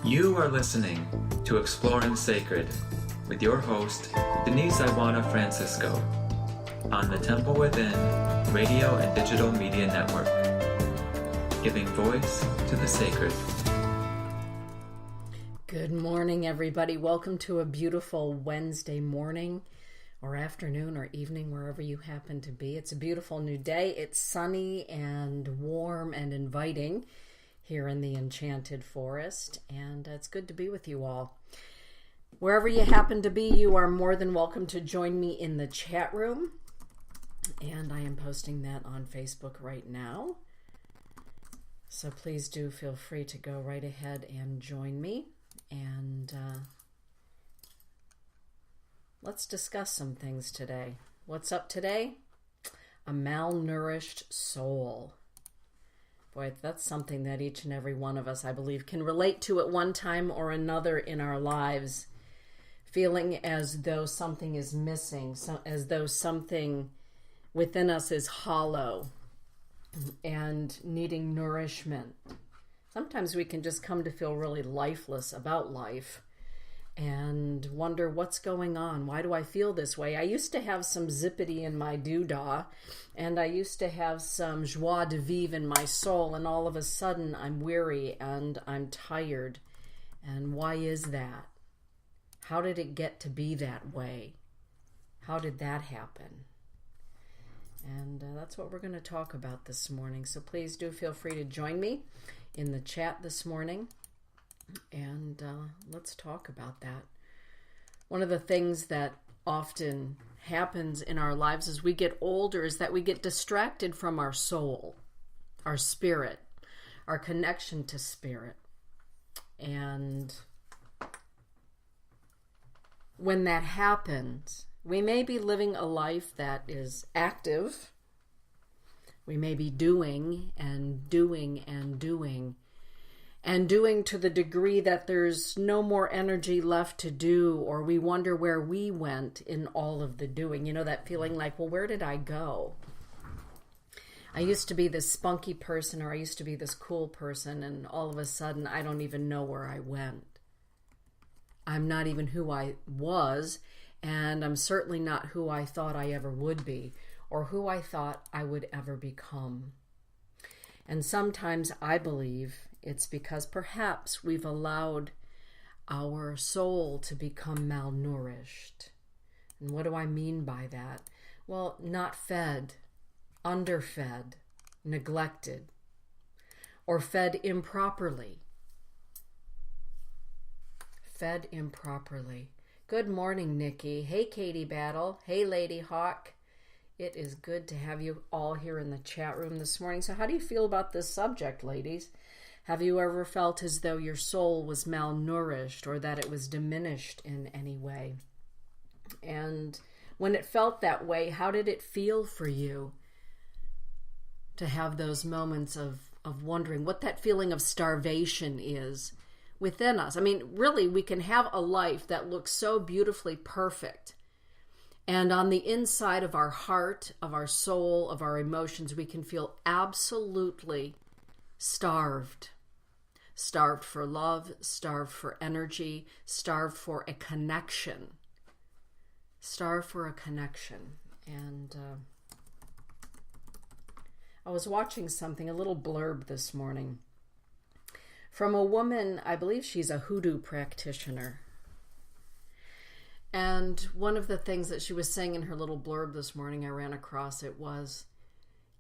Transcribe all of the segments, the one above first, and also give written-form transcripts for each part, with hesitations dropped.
You are listening to Exploring Sacred with your host, Denise Iwana Francisco, on the Temple Within Radio and Digital Media Network, giving voice to the sacred. Good morning, everybody. Welcome to a beautiful Wednesday morning or afternoon or evening, wherever you happen to be. It's a beautiful new day. It's sunny and warm and inviting here in the Enchanted Forest, and it's good to be with you all. Wherever you happen to be, you are more than welcome to join me in the chat room, and I am posting that on Facebook right now. So please do feel free to go right ahead and join me, and let's discuss some things today. What's up today? A malnourished soul. Boy, that's something that each and every one of us, I believe, can relate to at one time or another in our lives. Feeling as though something is missing, as though something within us is hollow and needing nourishment. Sometimes we can just come to feel really lifeless about life and wonder what's going on. Why do I feel this way? I used to have some zippity in my doodah, and I used to have some joie de vivre in my soul, and all of a sudden I'm weary and I'm tired. And why is that? How did it get to be that way? How did that happen? And that's what we're going to talk about this morning. So please do feel free to join me in the chat this morning. And let's talk about that. One of the things that often happens in our lives as we get older is that we get distracted from our soul, our spirit, our connection to spirit. And when that happens, we may be living a life that is active. We may be doing and doing and doing. And doing to the degree that there's no more energy left to do, or we wonder where we went in all of the doing. You know, that feeling like, well, where did I go? I used to be this spunky person, or I used to be this cool person, and all of a sudden I don't even know where I went. I'm not even who I was, and I'm certainly not who I thought I ever would be, or who I thought I would ever become. And sometimes I believe it's because perhaps we've allowed our soul to become malnourished. And what do I mean by that? Well, not fed, underfed, neglected, or fed improperly. Fed improperly. Good morning, Nikki. Hey, Katie Battle. Hey, Lady Hawk. It is good to have you all here in the chat room this morning. So how do you feel about this subject, ladies? Have you ever felt as though your soul was malnourished or that it was diminished in any way? And when it felt that way, how did it feel for you to have those moments of wondering what that feeling of starvation is within us? I mean, really, we can have a life that looks so beautifully perfect. And on the inside of our heart, of our soul, of our emotions, we can feel absolutely starved. Starved for love, starved for energy, starved for a connection. Starved for a connection. And I was watching something, a little blurb this morning, from a woman, I believe she's a hoodoo practitioner. And one of the things that she was saying in her little blurb this morning, I ran across it, was,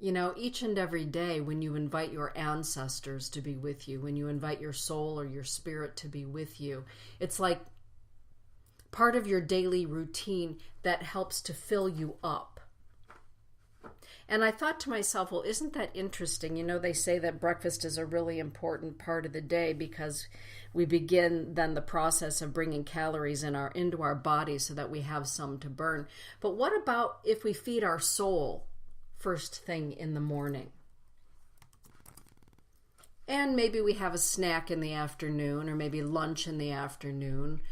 you know, each and every day when you invite your ancestors to be with you, when you invite your soul or your spirit to be with you, it's like part of your daily routine that helps to fill you up. And I thought to myself, well, isn't that interesting? You know, they say that breakfast is a really important part of the day because we begin then the process of bringing calories into our body so that we have some to burn. But what about if we feed our soul first thing in the morning? And maybe we have a snack in the afternoon, or maybe lunch in the afternoon,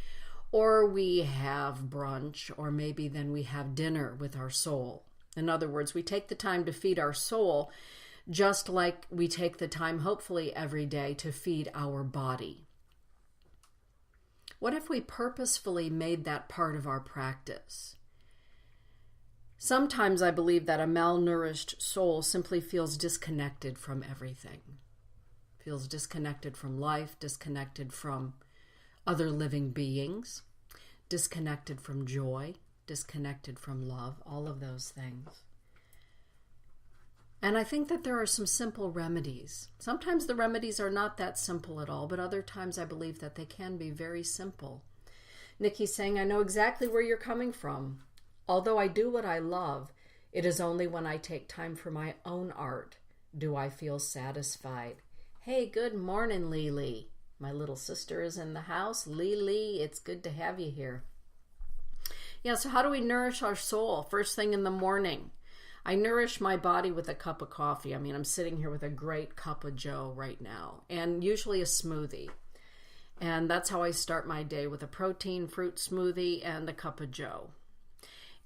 or we have brunch, or maybe then we have dinner with our soul. In other words, we take the time to feed our soul just like we take the time, hopefully every day, to feed our body. What if we purposefully made that part of our practice? Sometimes I believe that a malnourished soul simply feels disconnected from everything. Feels disconnected from life, disconnected from other living beings, disconnected from joy, disconnected from love, all of those things. And I think that there are some simple remedies. Sometimes the remedies are not that simple at all, but other times I believe that they can be very simple. Nikki's saying, I know exactly where you're coming from. Although I do what I love, it is only when I take time for my own art do I feel satisfied. Hey, good morning, Lily. My little sister is in the house. Lily, it's good to have you here. Yeah, so how do we nourish our soul? First thing in the morning. I nourish my body with a cup of coffee. I mean, I'm sitting here with a great cup of joe right now, and usually a smoothie. And that's how I start my day, with a protein fruit smoothie and a cup of joe.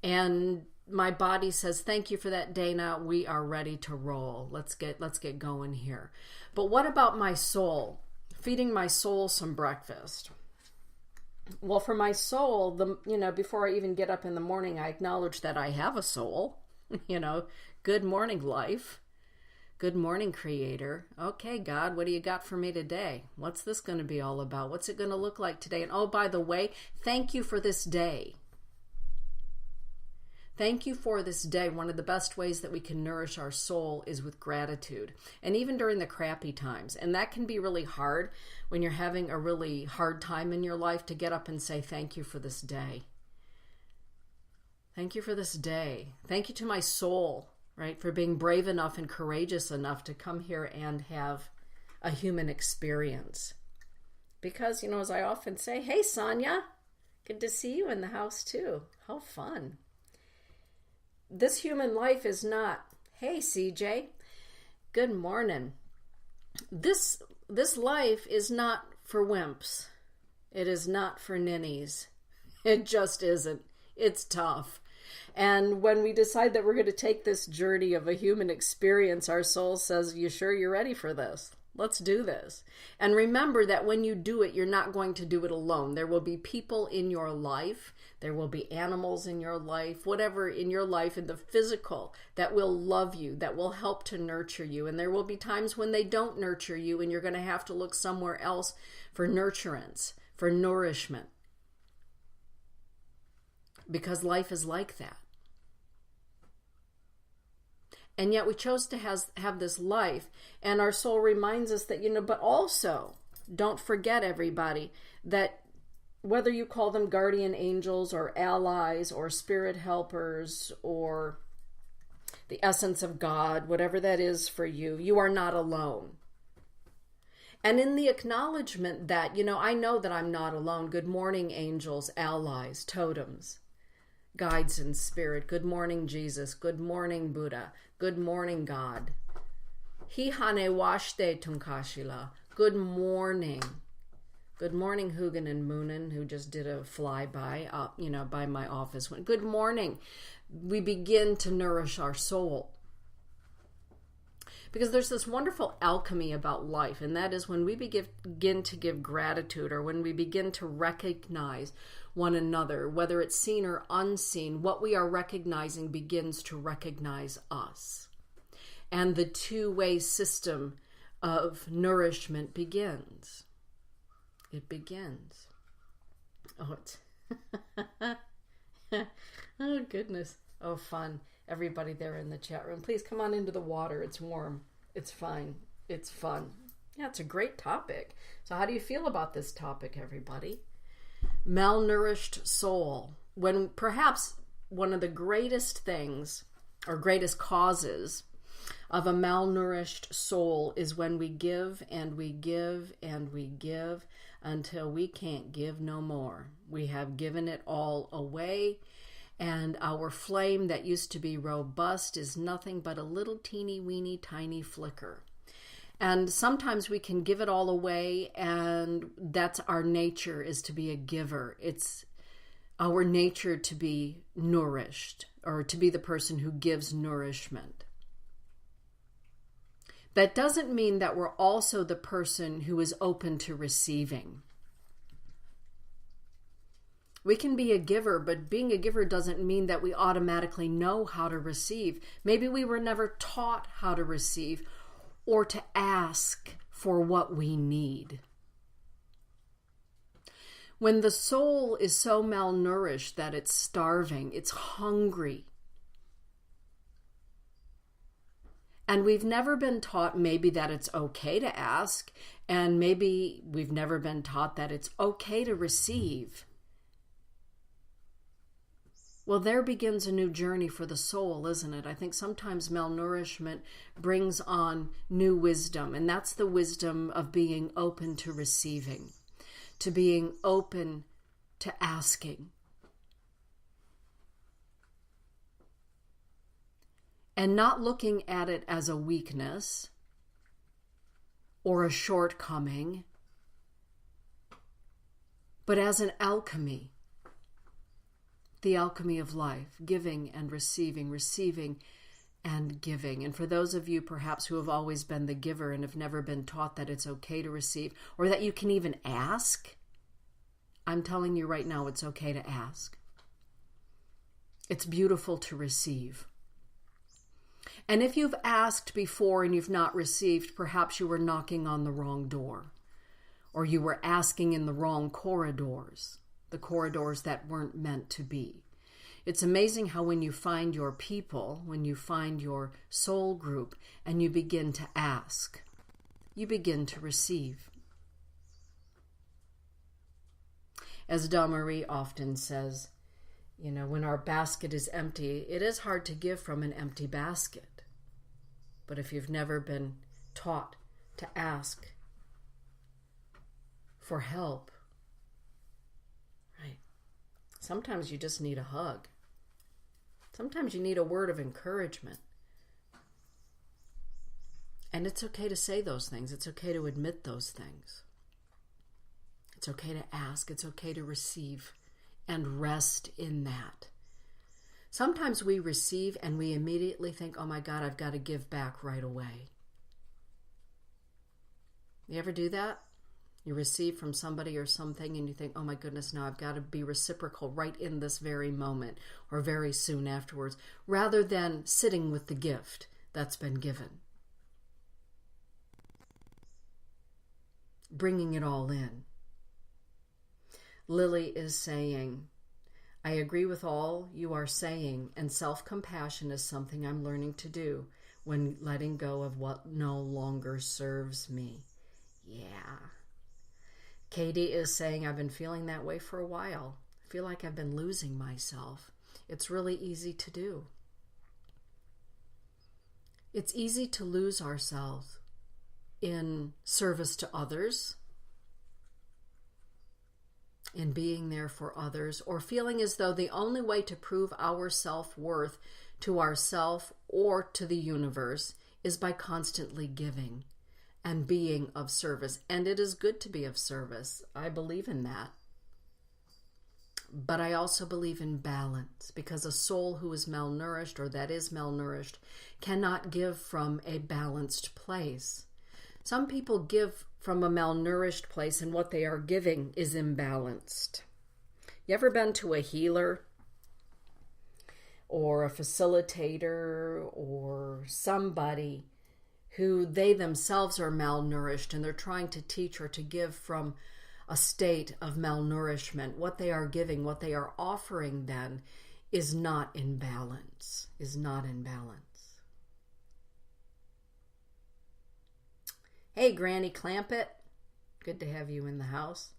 And my body says, thank you for that, Dana. We are ready to roll. Let's get going here. But what about my soul? Feeding my soul some breakfast. Well, for my soul, before I even get up in the morning, I acknowledge that I have a soul. Good morning, life. Good morning, Creator. Okay, God, what do you got for me today? What's this going to be all about? What's it going to look like today? And oh, by the way, thank you for this day. Thank you for this day. One of the best ways that we can nourish our soul is with gratitude. And even during the crappy times. And that can be really hard when you're having a really hard time in your life, to get up and say, thank you for this day. Thank you for this day. Thank you to my soul, right, for being brave enough and courageous enough to come here and have a human experience. Because, as I often say, hey, Sonia, good to see you in the house too. How fun. This human life is not, hey, CJ, good morning. This life is not for wimps. It is not for ninnies. It just isn't. It's tough. And when we decide that we're going to take this journey of a human experience, our soul says, you sure you're ready for this? Let's do this. And remember that when you do it, you're not going to do it alone. There will be people in your life. There will be animals in your life, whatever in your life, in the physical, that will love you, that will help to nurture you. And there will be times when they don't nurture you, and you're going to have to look somewhere else for nurturance, for nourishment. Because life is like that. And yet we chose to have this life, and our soul reminds us that, but also don't forget, everybody, that whether you call them guardian angels or allies or spirit helpers or the essence of God, whatever that is for you, you are not alone. And in the acknowledgement that, I know that I'm not alone. Good morning, angels, allies, totems, guides in spirit. Good morning, Jesus. Good morning, Buddha. Good morning, God. Hi hane washte tunkashila. Good morning. Good morning, Hugin and Moonin, who just did a flyby up, by my office. Good morning. We begin to nourish our soul. Because there's this wonderful alchemy about life, and that is when we begin to give gratitude, or when we begin to recognize one another, whether it's seen or unseen, what we are recognizing begins to recognize us. And the two-way system of nourishment begins. It begins. Oh, oh, goodness. Oh, fun. Everybody there in the chat room, please come on into the water. It's warm. It's fine. It's fun. Yeah, it's a great topic. So how do you feel about this topic, everybody? Malnourished soul. When perhaps one of the greatest things or greatest causes of a malnourished soul is when we give and we give and we give until we can't give no more. We have given it all away, and our flame that used to be robust is nothing but a little teeny weeny tiny flicker. And sometimes we can give it all away, and that's our nature, is to be a giver. It's our nature to be nourished, or to be the person who gives nourishment. That doesn't mean that we're also the person who is open to receiving. We can be a giver, but being a giver doesn't mean that we automatically know how to receive. Maybe we were never taught how to receive or to ask for what we need. When the soul is so malnourished that it's starving, it's hungry, and we've never been taught maybe that it's okay to ask, and maybe we've never been taught that it's okay to receive. Well, there begins a new journey for the soul, isn't it? I think sometimes malnourishment brings on new wisdom, and that's the wisdom of being open to receiving, to being open to asking. And not looking at it as a weakness or a shortcoming, but as an alchemy. The alchemy of life, giving and receiving, receiving and giving. And for those of you perhaps who have always been the giver and have never been taught that it's okay to receive or that you can even ask, I'm telling you right now, it's okay to ask. It's beautiful to receive. And if you've asked before and you've not received, perhaps you were knocking on the wrong door, or you were asking in the wrong corridors. The corridors that weren't meant to be. It's amazing how when you find your people, when you find your soul group, and you begin to ask, you begin to receive. As Marie often says, when our basket is empty, it is hard to give from an empty basket. But if you've never been taught to ask for help, sometimes you just need a hug. Sometimes you need a word of encouragement. And it's okay to say those things. It's okay to admit those things. It's okay to ask. It's okay to receive and rest in that. Sometimes we receive and we immediately think, oh my God, I've got to give back right away. You ever do that? You receive from somebody or something and you think, oh my goodness, now I've got to be reciprocal right in this very moment or very soon afterwards, rather than sitting with the gift that's been given. Bringing it all in. Lily is saying, I agree with all you are saying, and self-compassion is something I'm learning to do when letting go of what no longer serves me. Yeah. Katie is saying, I've been feeling that way for a while. I feel like I've been losing myself. It's really easy to do. It's easy to lose ourselves in service to others, in being there for others, or feeling as though the only way to prove our self-worth to ourself or to the universe is by constantly giving and being of service. And it is good to be of service. I believe in that. But I also believe in balance, because a soul who is malnourished, or that is malnourished, cannot give from a balanced place. Some people give from a malnourished place, and what they are giving is imbalanced. You ever been to a healer or a facilitator or somebody who they themselves are malnourished and they're trying to teach or to give from a state of malnourishment? What they are giving, what they are offering then is not in balance, Hey, Granny Clampett. Good to have you in the house.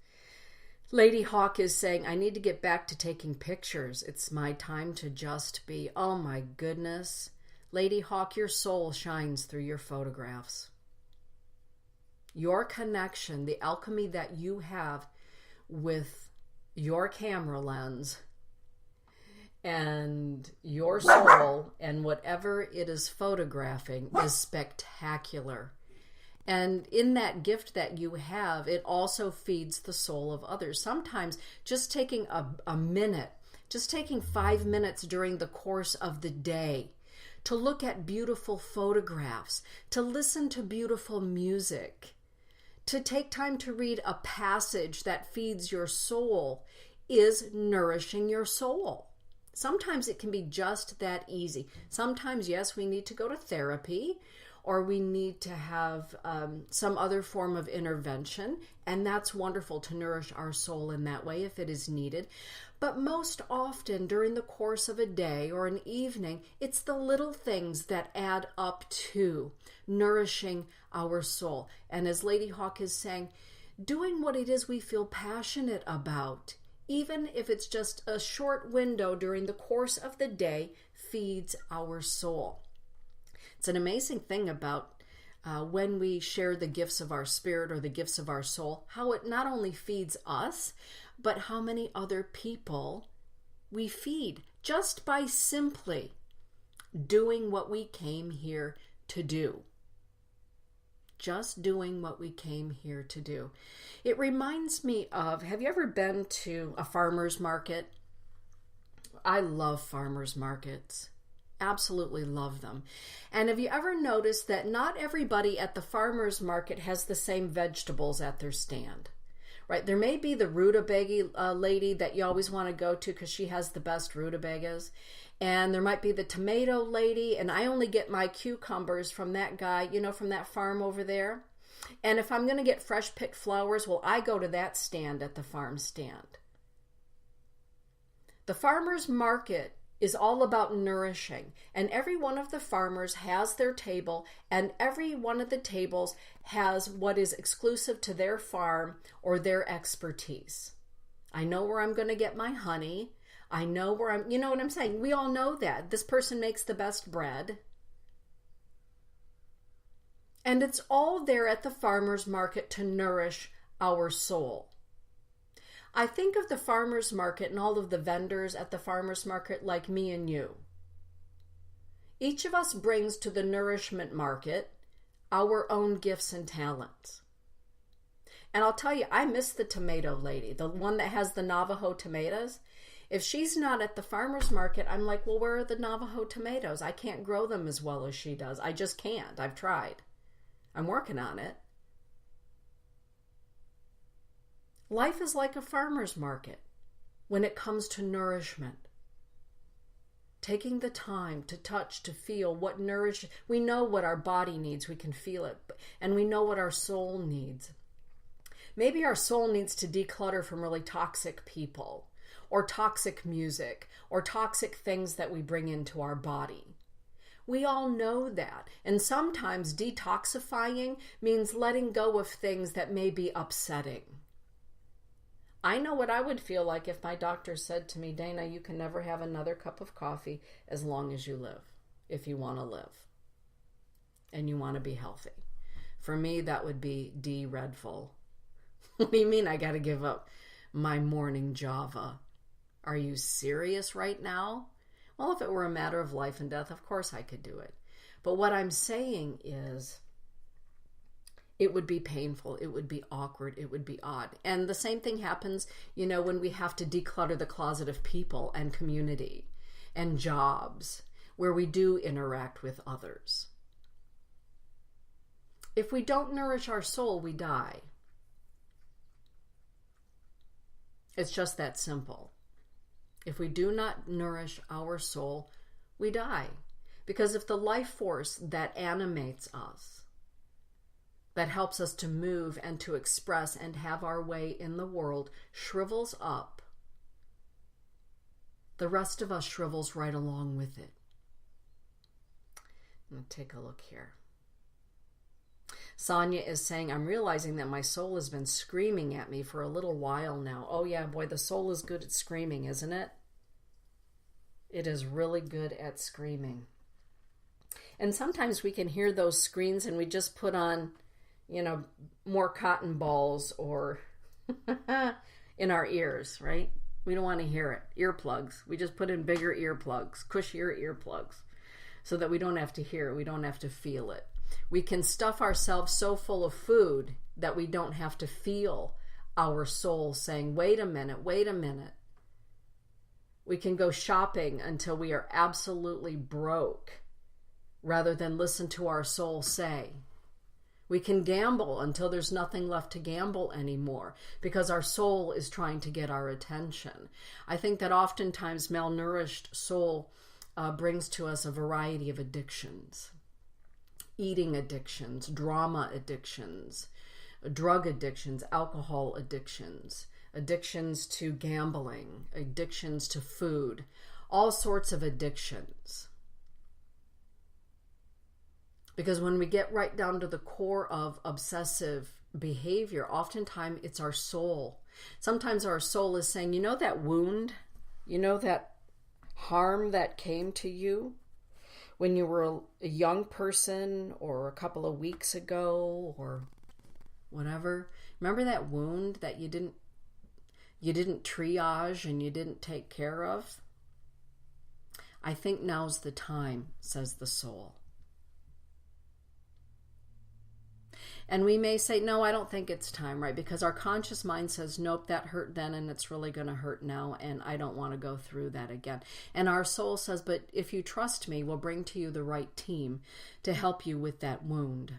Lady Hawk is saying, I need to get back to taking pictures. It's my time to just be. Oh my goodness. Lady Hawk, your soul shines through your photographs. Your connection, the alchemy that you have with your camera lens and your soul and whatever it is photographing is spectacular. And in that gift that you have, it also feeds the soul of others. Sometimes just taking a minute, just taking 5 minutes during the course of the day to look at beautiful photographs, to listen to beautiful music, to take time to read a passage that feeds your soul is nourishing your soul. Sometimes it can be just that easy. Sometimes, yes, we need to go to therapy, or we need to have some other form of intervention, and that's wonderful to nourish our soul in that way if it is needed. But most often during the course of a day or an evening, it's the little things that add up to nourishing our soul. And as Lady Hawk is saying, doing what it is we feel passionate about, even if it's just a short window during the course of the day, feeds our soul. It's an amazing thing about when we share the gifts of our spirit or the gifts of our soul, how it not only feeds us, but how many other people we feed just by simply doing what we came here to do. Just doing what we came here to do. It reminds me of, have you ever been to a farmer's market? I love farmer's markets. Absolutely love them. And have you ever noticed that not everybody at the farmer's market has the same vegetables at their stand? Right? There may be the rutabaga lady that you always want to go to because she has the best rutabagas. And there might be the tomato lady, and I only get my cucumbers from that guy, from that farm over there. And if I'm going to get fresh picked flowers, well, I go to that stand at the farm stand. The farmer's market is all about nourishing, and every one of the farmers has their table, and every one of the tables has what is exclusive to their farm or their expertise. I know where I'm going to get my honey. I know where you know what I'm saying? We all know that. This person makes the best bread. And it's all there at the farmer's market to nourish our soul. I think of the farmer's market and all of the vendors at the farmer's market like me and you. Each of us brings to the nourishment market our own gifts and talents. And I'll tell you, I miss the tomato lady, the one that has the Navajo tomatoes. If she's not at the farmer's market, I'm like, well, where are the Navajo tomatoes? I can't grow them as well as she does. I just can't. I've tried. I'm working on it. Life is like a farmer's market when it comes to nourishment. Taking the time to touch, to feel what nourishes. We know what our body needs. We can feel it. And we know what our soul needs. Maybe our soul needs to declutter from really toxic people, or toxic music, or toxic things that we bring into our body. We all know that. And sometimes detoxifying means letting go of things that may be upsetting. I know what I would feel like if my doctor said to me, Dana, you can never have another cup of coffee as long as you live, if you want to live and you want to be healthy. For me, that would be dreadful. What do you mean I got to give up my morning Java? Are you serious right now? Well, if it were a matter of life and death, of course I could do it. But what I'm saying is, it would be painful, it would be awkward, it would be odd. And the same thing happens, when we have to declutter the closet of people and community and jobs where we do interact with others. If we don't nourish our soul, we die. It's just that simple. If we do not nourish our soul, we die. Because if the life force that animates us, that helps us to move and to express and have our way in the world, shrivels up, the rest of us shrivels right along with it. I'm going to take a look here. Sonia is saying, I'm realizing that my soul has been screaming at me for a little while now. Oh yeah, boy, the soul is good at screaming, isn't it? It is really good at screaming. And sometimes we can hear those screams and we just put on, more cotton balls or in our ears, right? We don't want to hear it. Earplugs. We just put in bigger earplugs, cushier earplugs, so that we don't have to hear it. We don't have to feel it. We can stuff ourselves so full of food that we don't have to feel our soul saying, wait a minute, wait a minute. We can go shopping until we are absolutely broke rather than listen to our soul say. We can gamble until there's nothing left to gamble anymore because our soul is trying to get our attention. I think that oftentimes malnourished soul brings to us a variety of addictions. Eating addictions, drama addictions, drug addictions, alcohol addictions, addictions to gambling, addictions to food, all sorts of addictions. Because when we get right down to the core of obsessive behavior, oftentimes it's our soul. Sometimes our soul is saying, you know that wound, you know that harm that came to you when you were a young person or a couple of weeks ago or whatever. Remember that wound that you didn't triage and you didn't take care of? I think now's the time, says the soul. And we may say, no, I don't think it's time, right? Because our conscious mind says, nope, that hurt then and it's really going to hurt now and I don't want to go through that again. And our soul says, but if you trust me, we'll bring to you the right team to help you with that wound.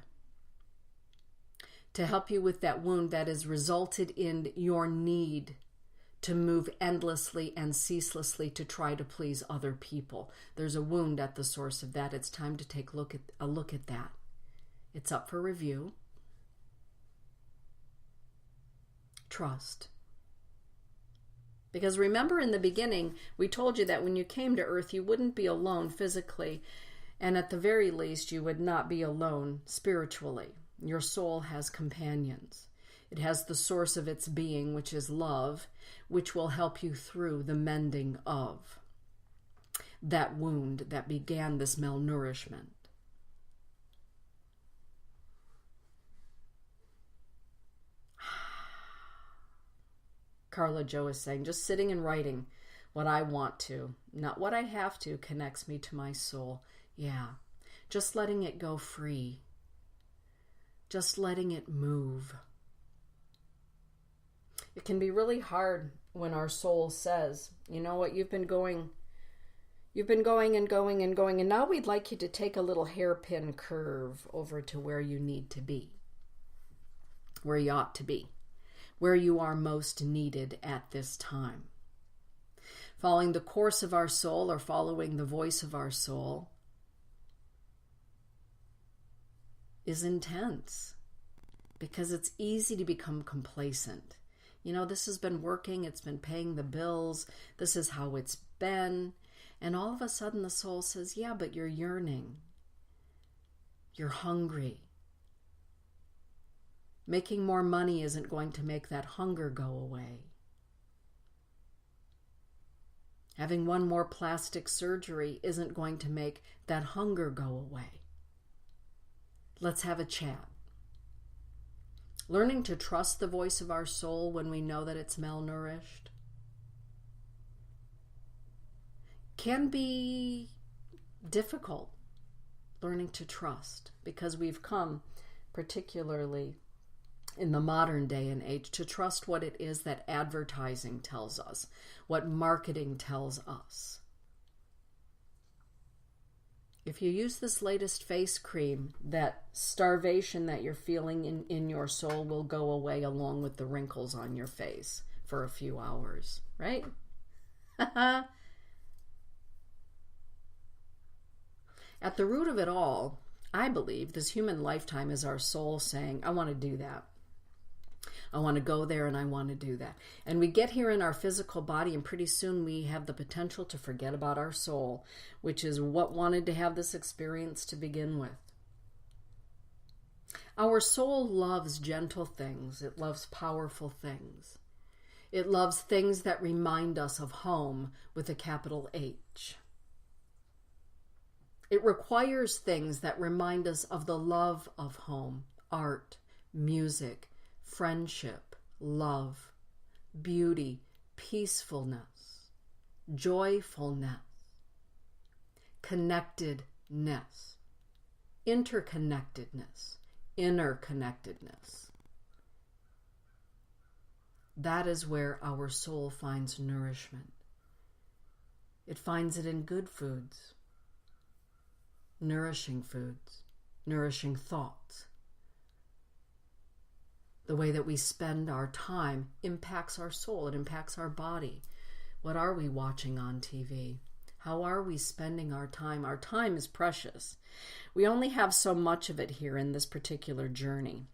To help you with that wound that has resulted in your need to move endlessly and ceaselessly to try to please other people. There's a wound at the source of that. It's time to take a look at that. It's up for review. Trust. Because remember in the beginning, we told you that when you came to earth, you wouldn't be alone physically, and at the very least, you would not be alone spiritually. Your soul has companions. It has the source of its being, which is love, which will help you through the mending of that wound that began this malnourishment. Carla Jo is saying, just sitting and writing what I want to, not what I have to, connects me to my soul. Yeah, just letting it go free. Just letting it move. It can be really hard when our soul says, you know what, you've been going and going and going, and now we'd like you to take a little hairpin curve over to where you need to be, where you ought to be, where you are most needed at this time. Following the course of our soul or following the voice of our soul is intense because it's easy to become complacent. You know, this has been working, it's been paying the bills, this is how it's been. And all of a sudden the soul says, yeah, but you're yearning. You're hungry. Making more money isn't going to make that hunger go away. Having one more plastic surgery isn't going to make that hunger go away. Let's have a chat. Learning to trust the voice of our soul when we know that it's malnourished can be difficult. Learning to trust, because we've come, particularly in the modern day and age, to trust what it is that advertising tells us, what marketing tells us. If you use this latest face cream, that starvation that you're feeling in your soul will go away along with the wrinkles on your face for a few hours, right? At the root of it all, I believe this human lifetime is our soul saying, I want to do that. I want to go there and I want to do that. And we get here in our physical body and pretty soon we have the potential to forget about our soul, which is what wanted to have this experience to begin with. Our soul loves gentle things. It loves powerful things. It loves things that remind us of home with a capital H. It requires things that remind us of the love of home, art, music, friendship, love, beauty, peacefulness, joyfulness, connectedness, interconnectedness, interconnectedness. That is where our soul finds nourishment. It finds it in good foods, nourishing thoughts, The way that we spend our time impacts our soul. It impacts our body. What are we watching on TV? How are we spending our time? Our time is precious. We only have so much of it here in this particular journey,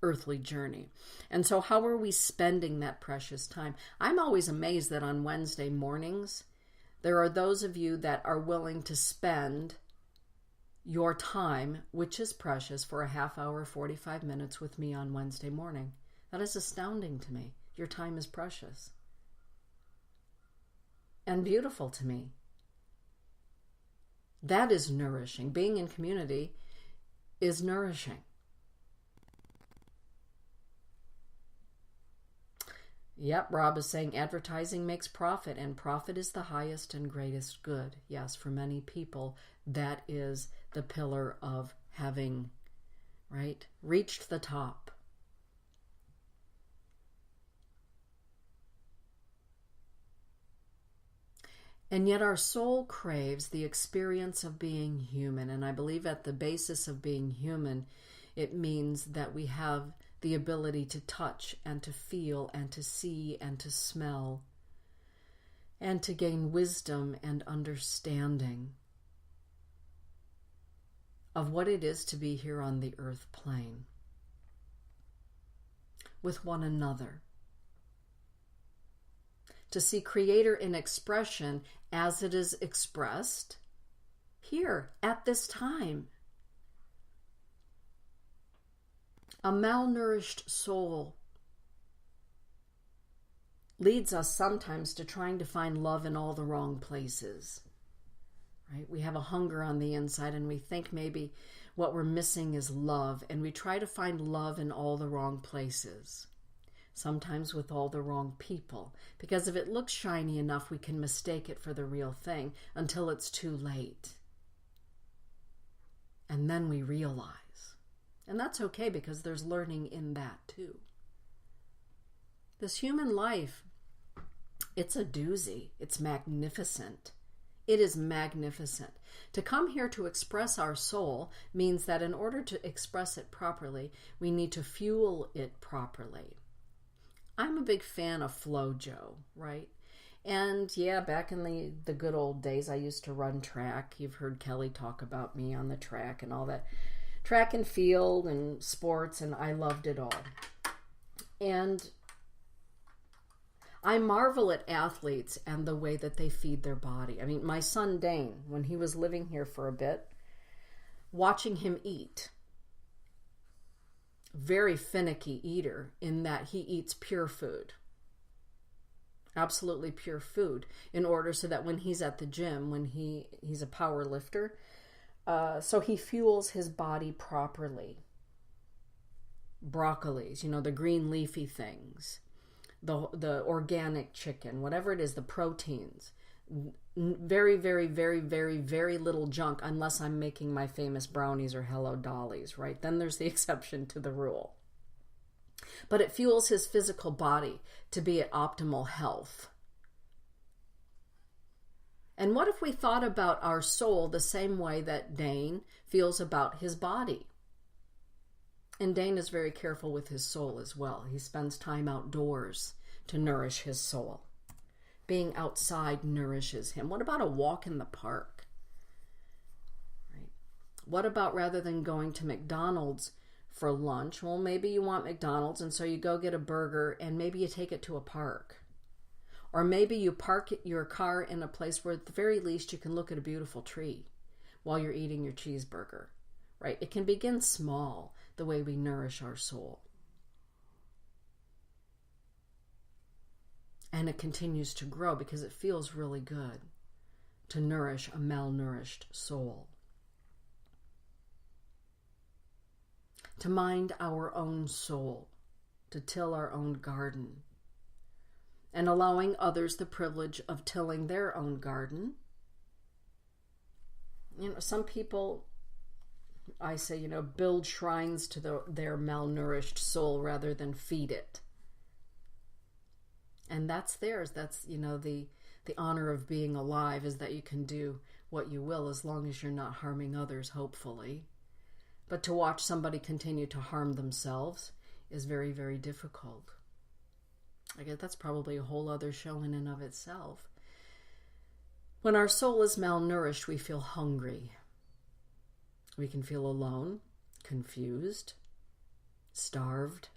earthly journey. And so how are we spending that precious time? I'm always amazed that on Wednesday mornings, there are those of you that are willing to spend your time, which is precious, for a half hour, 45 minutes with me on Wednesday morning. That is astounding to me. Your time is precious and beautiful to me. That is nourishing. Being in community is nourishing. Yep, Rob is saying advertising makes profit, and profit is the highest and greatest good. Yes, for many people, that is the pillar of having, right, reached the top. And yet our soul craves the experience of being human. And I believe at the basis of being human, it means that we have the ability to touch and to feel and to see and to smell and to gain wisdom and understanding of what it is to be here on the earth plane with one another. To see Creator in expression as it is expressed here at this time. A malnourished soul leads us sometimes to trying to find love in all the wrong places. Right? We have a hunger on the inside and we think maybe what we're missing is love, and we try to find love in all the wrong places. Sometimes with all the wrong people. Because if it looks shiny enough, we can mistake it for the real thing until it's too late. And then we realize. And that's okay, because there's learning in that too. This human life, it's a doozy. It's magnificent. It is magnificent. To come here to express our soul means that in order to express it properly, we need to fuel it properly. I'm a big fan of FloJo, right? And yeah, back in the good old days, I used to run track. You've heard Kelly talk about me on the track and all that. Track and field and sports, and I loved it all. And I marvel at athletes and the way that they feed their body. I mean, my son Dane, when he was living here for a bit, watching him eat, very finicky eater in that he eats pure food. Absolutely pure food, in order so that when he's at the gym, when he's a power lifter, so he fuels his body properly. Broccolis, the green leafy things, the organic chicken, whatever it is, the proteins. Very, very, very, very, very little junk, unless I'm making my famous brownies or Hello Dollies, right? Then there's the exception to the rule. But it fuels his physical body to be at optimal health. And what if we thought about our soul the same way that Dane feels about his body? And Dane is very careful with his soul as well. He spends time outdoors to nourish his soul. Being outside nourishes him. What about a walk in the park? Right? What about, rather than going to McDonald's for lunch, well, maybe you want McDonald's, and so you go get a burger, and maybe you take it to a park. Or maybe you park your car in a place where at the very least you can look at a beautiful tree while you're eating your cheeseburger. Right? It can begin small, the way we nourish our soul. And it continues to grow because it feels really good to nourish a malnourished soul. To mind our own soul, to till our own garden, and allowing others the privilege of tilling their own garden. Some people, I say, build shrines to their malnourished soul rather than feed it. And that's theirs. That's, the honor of being alive, is that you can do what you will as long as you're not harming others, hopefully. But to watch somebody continue to harm themselves is very, very difficult. I guess that's probably a whole other show in and of itself. When our soul is malnourished, we feel hungry. We can feel alone, confused, starved.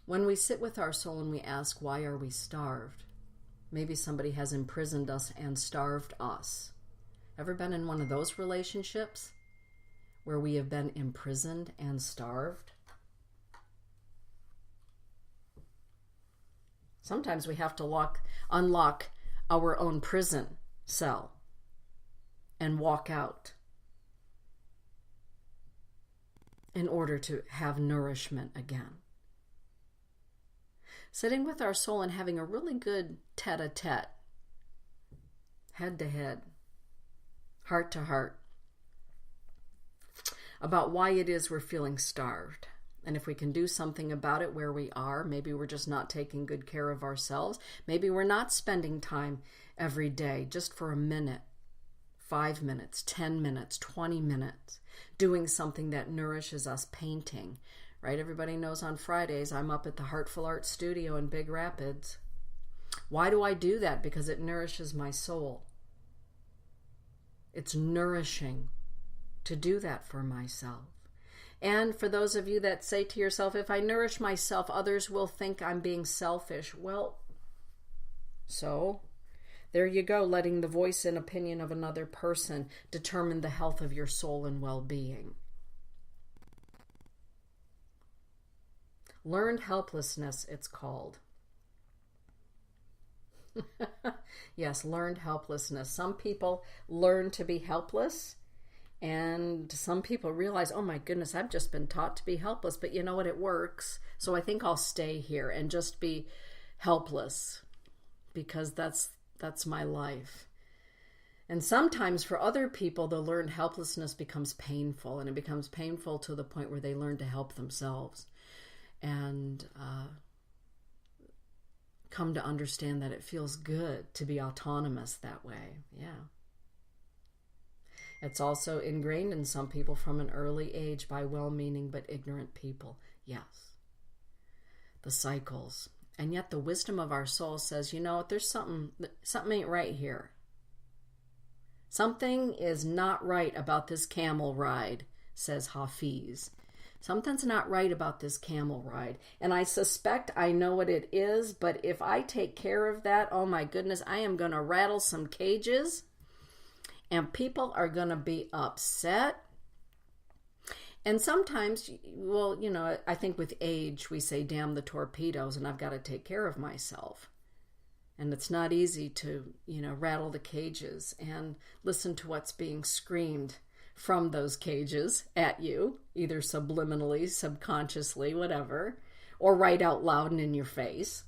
When we sit with our soul and we ask, why are we starved? Maybe somebody has imprisoned us and starved us. Ever been in one of those relationships where we have been imprisoned and starved? Sometimes we have to unlock our own prison cell and walk out in order to have nourishment again. Sitting with our soul and having a really good tete-a-tete, head-to-head, heart-to-heart, about why it is we're feeling starved. And if we can do something about it where we are, maybe we're just not taking good care of ourselves. Maybe we're not spending time every day just for a minute, 5 minutes, 10 minutes, 20 minutes, doing something that nourishes us, painting, right? Everybody knows on Fridays I'm up at the Heartful Art Studio in Big Rapids. Why do I do that? Because it nourishes my soul. It's nourishing to do that for myself. And for those of you that say to yourself, if I nourish myself, others will think I'm being selfish. Well, so there you go, letting the voice and opinion of another person determine the health of your soul and well-being. Learned helplessness, it's called. Yes, learned helplessness. Some people learn to be helpless, and some people realize, oh my goodness, I've just been taught to be helpless, but you know what, it works. So I think I'll stay here and just be helpless because that's my life. And sometimes for other people, the learned helplessness becomes painful, and it becomes painful to the point where they learn to help themselves and come to understand that it feels good to be autonomous that way. Yeah. It's also ingrained in some people from an early age by well-meaning but ignorant people. Yes. The cycles. And yet the wisdom of our soul says, you know, there's something ain't right here. Something is not right about this camel ride, says Hafiz. Something's not right about this camel ride. And I suspect I know what it is, but if I take care of that, oh my goodness, I am going to rattle some cages and people are going to be upset. And sometimes, well, you know, I think with age, we say, damn the torpedoes, and I've got to take care of myself. And it's not easy to, you know, rattle the cages and listen to what's being screamed from those cages at you, either subliminally, subconsciously, whatever, or right out loud and in your face.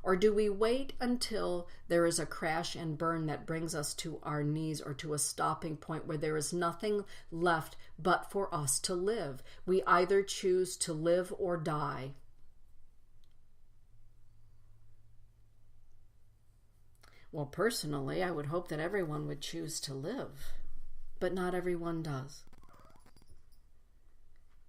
Or do we wait until there is a crash and burn that brings us to our knees or to a stopping point where there is nothing left but for us to live? We either choose to live or die. Well, personally, I would hope that everyone would choose to live, but not everyone does.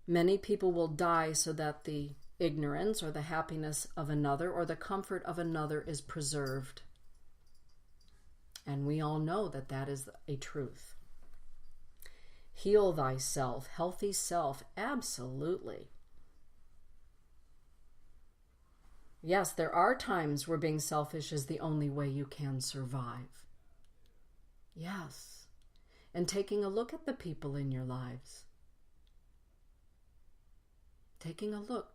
Many people will die so that the ignorance or the happiness of another or the comfort of another is preserved. And we all know that that is a truth. Heal thyself, healthy self, absolutely. Yes, there are times where being selfish is the only way you can survive. Yes. And taking a look at the people in your lives. Taking a look.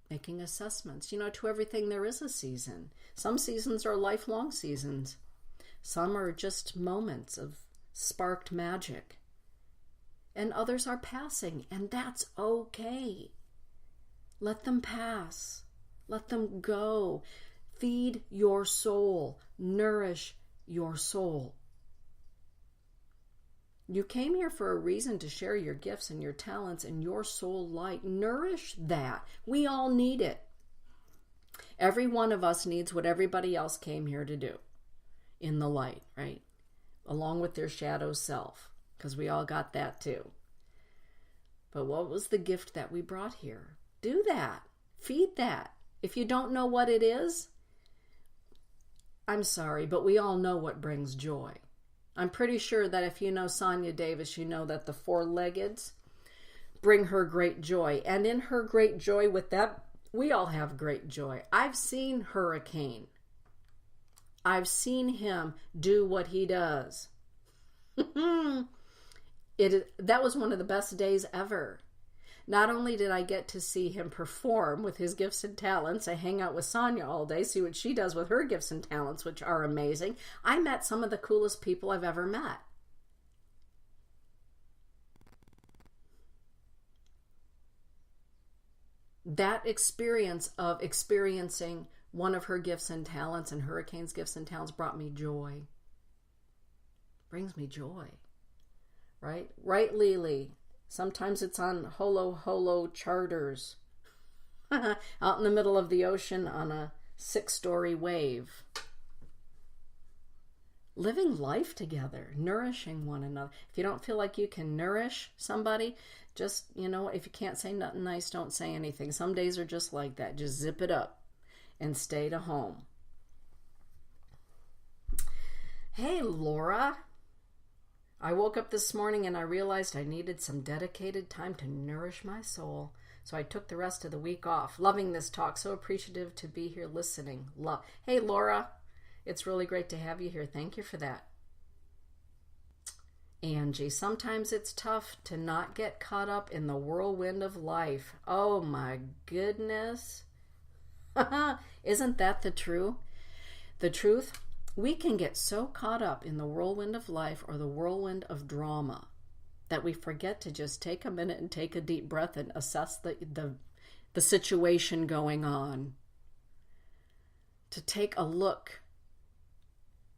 Making assessments. You know, to everything there is a season. Some seasons are lifelong seasons. Some are just moments of sparked magic. And others are passing, and that's okay. Let them pass. Let them go. Feed your soul. Nourish your soul. You came here for a reason to share your gifts and your talents and your soul light. Nourish that. We all need it. Every one of us needs what everybody else came here to do in the light, right? Along with their shadow self, because we all got that too. But what was the gift that we brought here? Do that. Feed that. If you don't know what it is, I'm sorry, but we all know what brings joy. I'm pretty sure that if you know Sonia Davis, you know that the four-leggeds bring her great joy. And in her great joy with that, we all have great joy. I've seen Hurricane. I've seen him do what he does. That was one of the best days ever. Not only did I get to see him perform with his gifts and talents, I hang out with Sonia all day, see what she does with her gifts and talents, which are amazing. I met some of the coolest people I've ever met. That experience of experiencing one of her gifts and talents and Hurricane's gifts and talents brought me joy. Brings me joy. Right? Right, Lily? Sometimes it's on holo charters out in the middle of the ocean on a 6-story wave. Living life together, nourishing one another. If you don't feel like you can nourish somebody, just, if you can't say nothing nice, don't say anything. Some days are just like that. Just zip it up and stay to home. Hey, Laura. I woke up this morning and I realized I needed some dedicated time to nourish my soul. So I took the rest of the week off. Loving this talk. So appreciative to be here listening. Love. Hey, Laura. It's really great to have you here. Thank you for that. Angie, sometimes it's tough to not get caught up in the whirlwind of life. Oh my goodness. Isn't that the truth? The truth? We can get so caught up in the whirlwind of life or the whirlwind of drama that we forget to just take a minute and take a deep breath and assess the situation going on. To take a look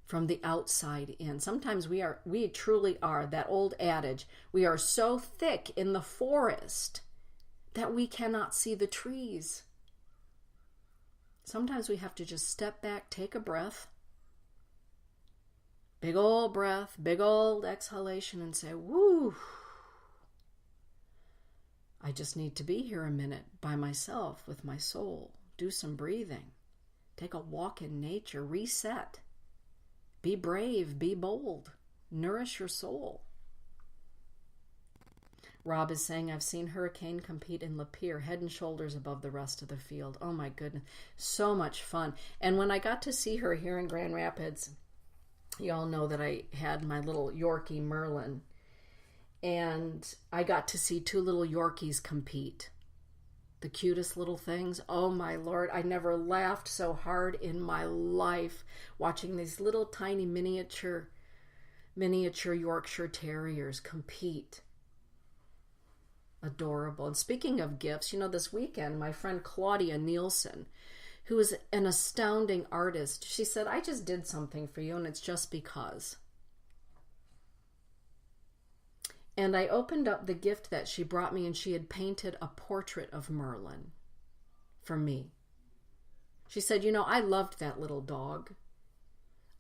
from the outside in. Sometimes we truly are, that old adage, we are so thick in the forest that we cannot see the trees. Sometimes we have to just step back, take a breath, big old breath, big old exhalation, and say, woo, I just need to be here a minute by myself with my soul. Do some breathing. Take a walk in nature. Reset. Be brave. Be bold. Nourish your soul. Rob is saying, I've seen Hurricane compete in Lapeer, head and shoulders above the rest of the field. Oh my goodness. So much fun. And when I got to see her here in Grand Rapids, you all know that I had my little Yorkie Merlin. And I got to see 2 little Yorkies compete. The cutest little things. Oh my Lord, I never laughed so hard in my life watching these little tiny miniature Yorkshire Terriers compete. Adorable. And speaking of gifts, this weekend, my friend Claudia Nielsen, who is an astounding artist, she said, I just did something for you and it's just because. And I opened up the gift that she brought me and she had painted a portrait of Merlin for me. She said, I loved that little dog.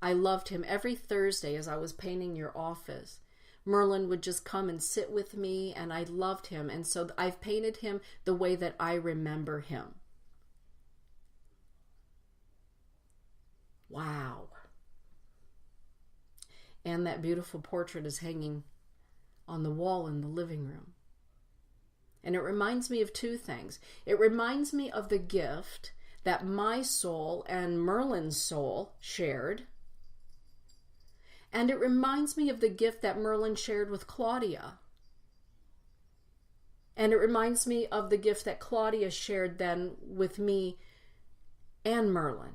I loved him. Every Thursday as I was painting your office, Merlin would just come and sit with me and I loved him. And so I've painted him the way that I remember him. Wow. And that beautiful portrait is hanging on the wall in the living room. And it reminds me of 2 things. It reminds me of the gift that my soul and Merlin's soul shared. And it reminds me of the gift that Merlin shared with Claudia. And it reminds me of the gift that Claudia shared then with me and Merlin.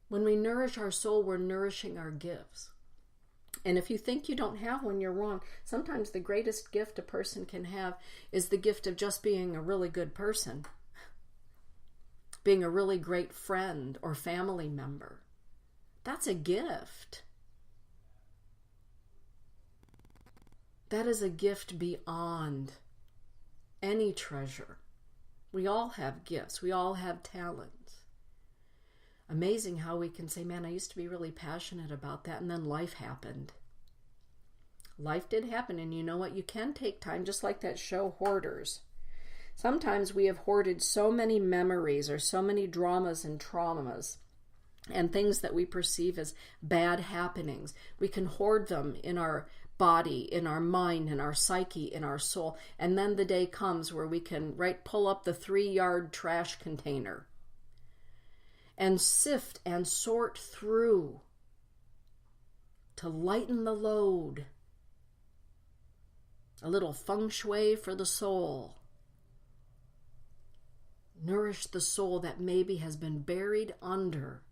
When we nourish our soul, we're nourishing our gifts. And if you think you don't have one, you're wrong. Sometimes the greatest gift a person can have is the gift of just being a really good person. Being a really great friend or family member. That's a gift. That is a gift beyond any treasure. We all have gifts. We all have talents. Amazing how we can say, man, I used to be really passionate about that, and then life happened. Life did happen, and you know what? You can take time, just like that show Hoarders. Sometimes we have hoarded so many memories or so many dramas and traumas and things that we perceive as bad happenings. We can hoard them in our body, in our mind, in our psyche, in our soul. And then the day comes where we can, pull up the 3-yard trash container and sift and sort through to lighten the load. A little feng shui for the soul. Nourish the soul that maybe has been buried under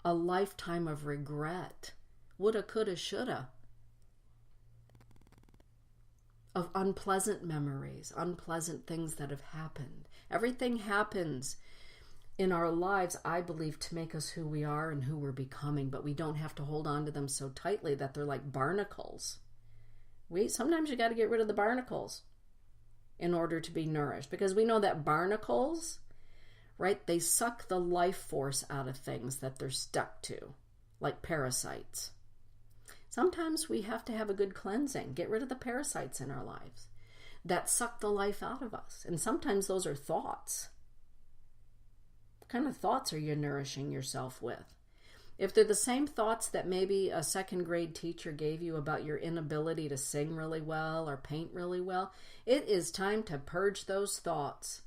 a lifetime of regret. Woulda, coulda, shoulda. Of unpleasant memories, unpleasant things that have happened. Everything happens in our lives, I believe, to make us who we are and who we're becoming, but we don't have to hold on to them so tightly that they're like barnacles. Sometimes you got to get rid of the barnacles in order to be nourished, because we know that barnacles, they suck the life force out of things that they're stuck to, like parasites. Sometimes we have to have a good cleansing, get rid of the parasites in our lives that suck the life out of us. And sometimes those are thoughts. What kind of thoughts are you nourishing yourself with? If they're the same thoughts that maybe a 2nd grade teacher gave you about your inability to sing really well or paint really well, it is time to purge those thoughts.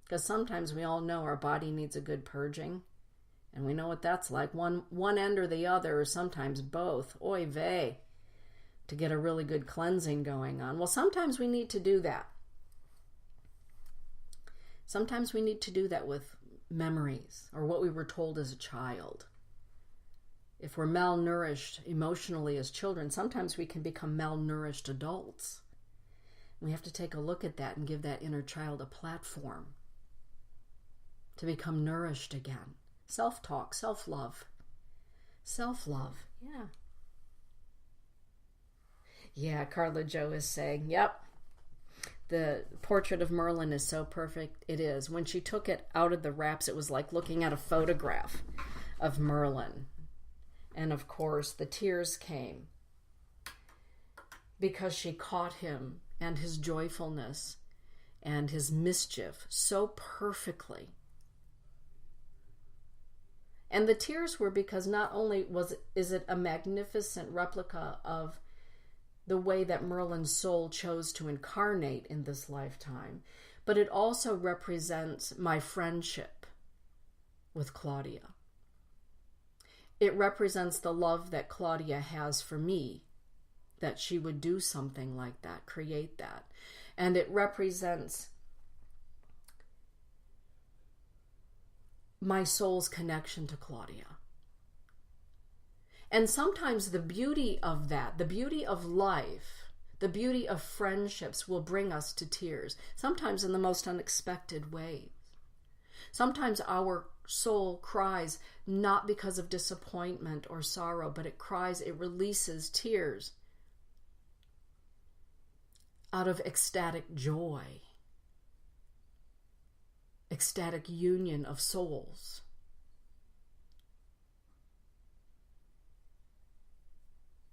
Because sometimes we all know our body needs a good purging. And we know what that's like. One end or the other, or sometimes both. Oy vey. To get a really good cleansing going on. Well, sometimes we need to do that. Sometimes we need to do that with memories or what we were told as a child. If we're malnourished emotionally as children, sometimes we can become malnourished adults. We have to take a look at that and give that inner child a platform to become nourished again. Self-talk, self-love. Self-love, yeah. Yeah, Carla Jo is saying, yep, the portrait of Merlin is so perfect. It is. When she took it out of the wraps, it was like looking at a photograph of Merlin. And of course, the tears came because she caught him and his joyfulness and his mischief so perfectly. And the tears were because not only is it a magnificent replica of the way that Merlin's soul chose to incarnate in this lifetime, but it also represents my friendship with Claudia. It represents the love that Claudia has for me, that she would do something like that, create that. And it represents my soul's connection to Claudia. And sometimes the beauty of that, the beauty of life, the beauty of friendships will bring us to tears, sometimes in the most unexpected ways. Sometimes our soul cries not because of disappointment or sorrow, but it releases tears out of ecstatic joy, ecstatic union of souls.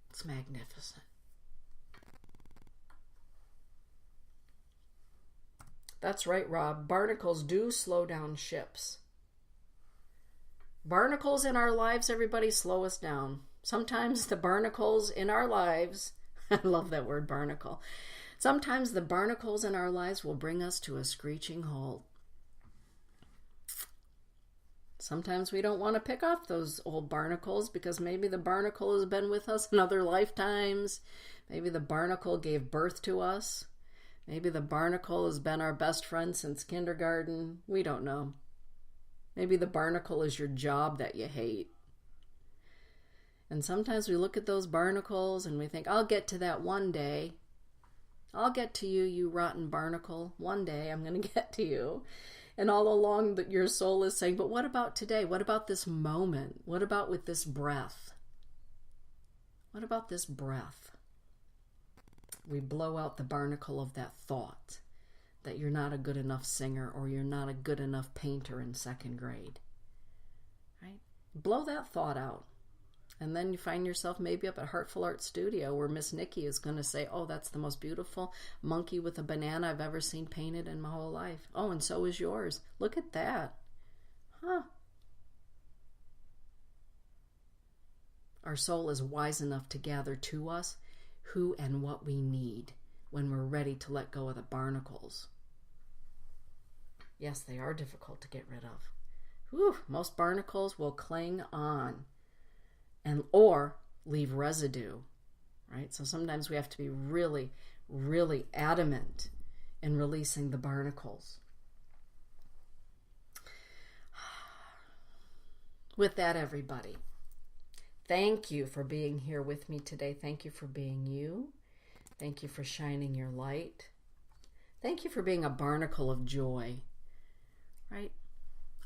It's magnificent. That's right, Rob. Barnacles do slow down ships. Barnacles in our lives, everybody, slow us down. Sometimes the barnacles in our lives, I love that word, barnacle. Sometimes the barnacles in our lives will bring us to a screeching halt. Sometimes we don't want to pick off those old barnacles because maybe the barnacle has been with us in other lifetimes. Maybe the barnacle gave birth to us. Maybe the barnacle has been our best friend since kindergarten. We don't know. Maybe the barnacle is your job that you hate. And sometimes we look at those barnacles and we think, I'll get to that one day. I'll get to you, you rotten barnacle. One day I'm going to get to you. And all along that your soul is saying, but what about today? What about this moment? What about with this breath? What about this breath? We blow out the barnacle of that thought that you're not a good enough singer or you're not a good enough painter in second grade. Right? Blow that thought out And then you find yourself maybe up at Heartful Art Studio where Miss Nikki is going to say, oh, that's the most beautiful monkey with a banana I've ever seen painted in my whole life. Oh, and so is yours. Look at that. Huh. Our soul is wise enough to gather to us who and what we need when we're ready to let go of the barnacles. Yes, they are difficult to get rid of. Whew, most barnacles will cling on or leave residue, right? So sometimes we have to be really, really adamant in releasing the barnacles. With that, everybody, thank you for being here with me today. Thank you for being you. Thank you for shining your light. Thank you for being a barnacle of joy, right?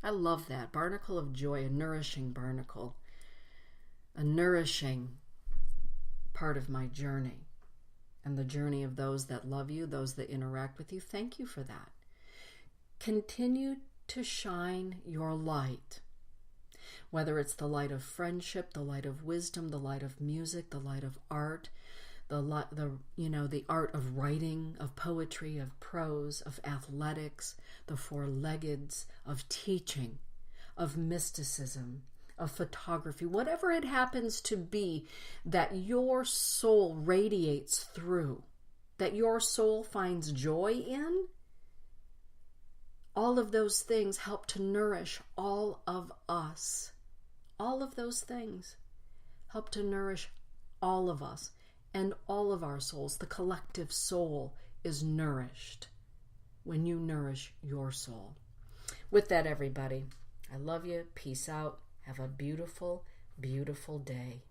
I love that. Barnacle of joy, a nourishing barnacle, a nourishing part of my journey and the journey of those that love you, those that interact with you. Thank you for that. Continue to shine your light. Whether it's the light of friendship, the light of wisdom, the light of music, the light of art, the art of writing, of poetry, of prose, of athletics, the four-leggeds, of teaching, of mysticism, of photography, whatever it happens to be that your soul radiates through, that your soul finds joy in, all of those things help to nourish all of us. All of those things help to nourish all of us and all of our souls. The collective soul is nourished when you nourish your soul. With that, everybody, I love you. Peace out. Have a beautiful, beautiful day.